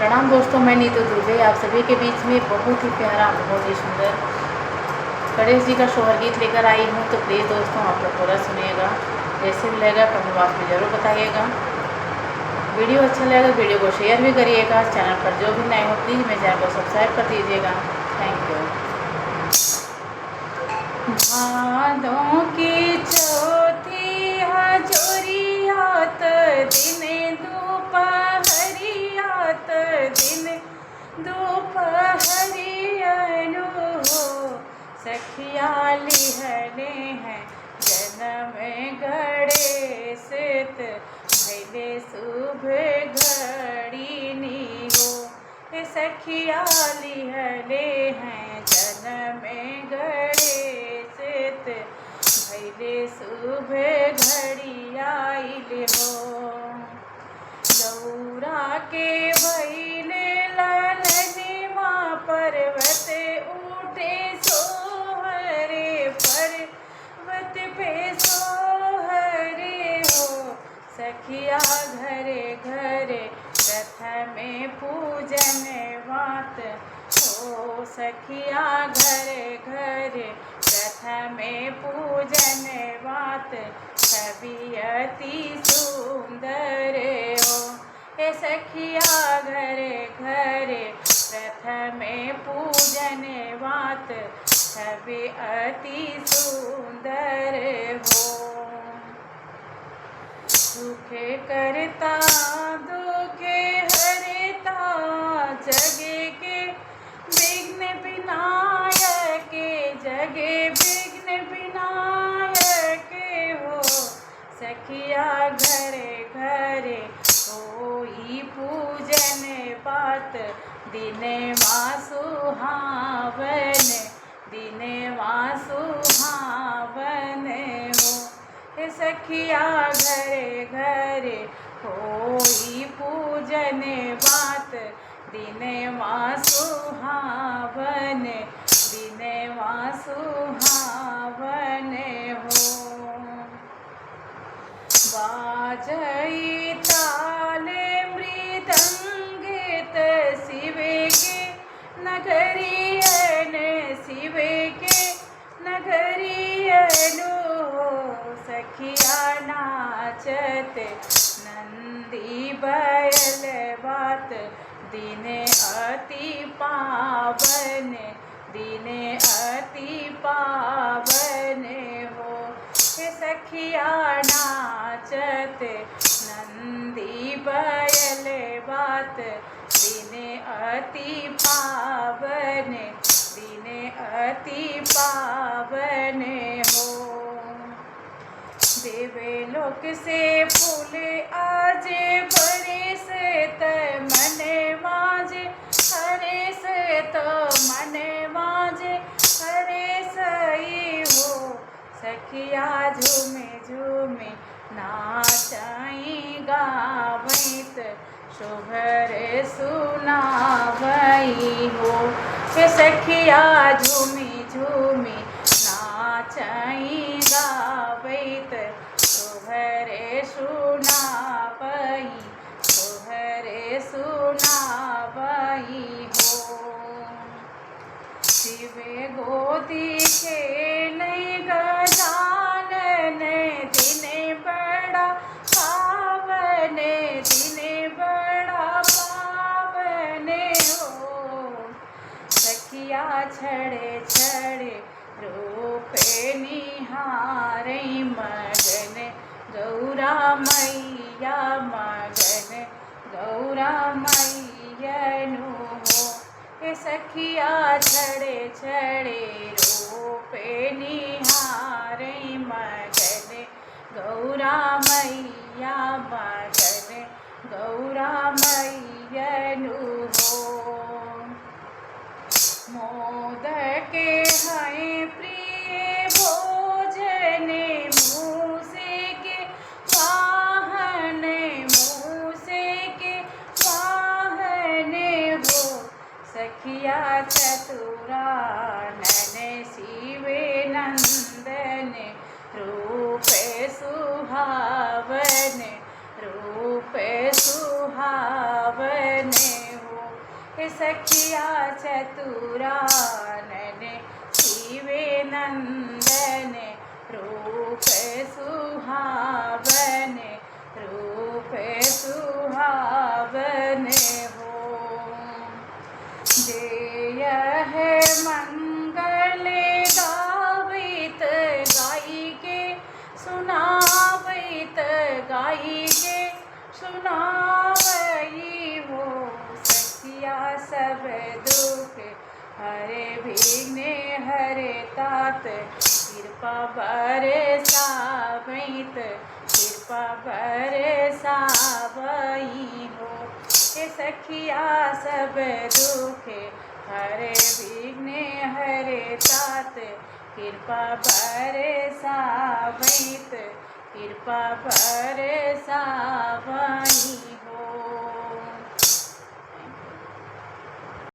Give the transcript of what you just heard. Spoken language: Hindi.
प्रणाम दोस्तों, मैं नीतू दुबे आप सभी के बीच में बहुत ही प्यारा, बहुत ही सुंदर गणेश जी का शोहर गीत लेकर आई हूँ। तो प्लीज़ दोस्तों आप लोग पूरा सुनिएगा, जैसे भी लगेगा कमेंट बॉक्स में ज़रूर बताइएगा। वीडियो अच्छा लगेगा वीडियो को शेयर भी करिएगा। चैनल पर जो भी नए हो प्लीज़ मेरे चैनल को सब्सक्राइब कर दीजिएगा। Thank you. भादों की चौथी हजोरियात दिन दोपहरियात दिन दोपहरियनु हो सखिया लिहले हैं जन्म गणेश भैले शुभ घड़ीनी हो। सखिया लिहले हैं जन्म गणेश भैले शुभ घड़ी आइल हो। गौरा के भैले ललनिमा पर्वत उठे सोहरे पर्वत पे सोहरे हो। सखिया घरे घरे प्रथम पूजन वात हो। सखिया घरे घरे प्रथम पूजन वात छवि अति सुंदर हो। हे सखिया घरे घरे प्रथम पूजन वात छवि अति सुंदर हो। सुखे करता दुखे हरता जगे के विघ्न विनायक जगे विघ्न विनायक हो। सखिया घरे घरे होई पूजन बात दिनवा सुहावन दिनवा सुहावन हो। सखिया घरे घरे होई पूजन बात दिनवा सुहावन दिनवा सुहावन हो। बाजई ताले मृदंगित शिवे के नगरियन शिवे के नगरियन हो। सखिया नाचत नंदी बैल बात दिन अति पावन दिन अति पावन हो। सखिया नाचत नंदी बैल बात दिन अति पावन दिन अति पावन हो। देवलोक से फूल आज बरस मन माजे हरे से तो मन माजे हरे सही हो। सखिया झूमे झूमे नाचाई गावैत शोभर सुनावई हो। सखिया झूमी झूमी नाचाई गावैत शोभरे सुनावई शोभरे सुनावई हो। शिवे गोदी खेलै गजानन दिन बड़ा पावन दिन बड़ा पावन हो। सखिया छड़े छड़े रूप निहारै मगन गौरा मैया मगन गौरा मैयनु हो। सखिया छड़े छड़े रूप निहारै मगन गौरा मैया मगन गौरा मैयनु हो। मोदक हैं प्रिय भोजन मूसे के वाहन मूसे के वाहन हो। सखिया चतुरानन शिवे नंदन रूप सुहावन रूप सुहावन हो। हे सखिया चतुरानन शिवे नंदन रूप सुहावन हो। जय है मंगल गावित गाई के सुनावित गाई के सुनावई हो। सखिया सब दुख हरे विघ्न हरे तात कृपा बरसावैत कृपा बरसावई हो। हे सखिया सब दुख हरे विघ्न हरे तात कृपा बरसावैत कृपा बरसावई हो।